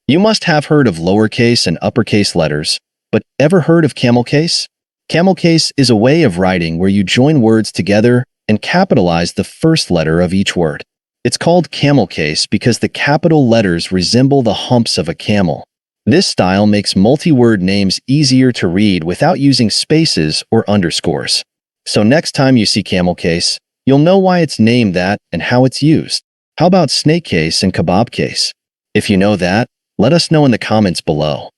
You must have heard of lowercase and uppercase letters, but ever heard of camel case? Camel case is a way of writing where you join words together and capitalize the first letter of each word. It's called camel case because the capital letters resemble the humps of a camel. This style makes multi-word names easier to read without using spaces or underscores. So next time you see camel case, you'll know why it's named that and how it's used. How about snake case and kebab case? If you know that, let us know in the comments below.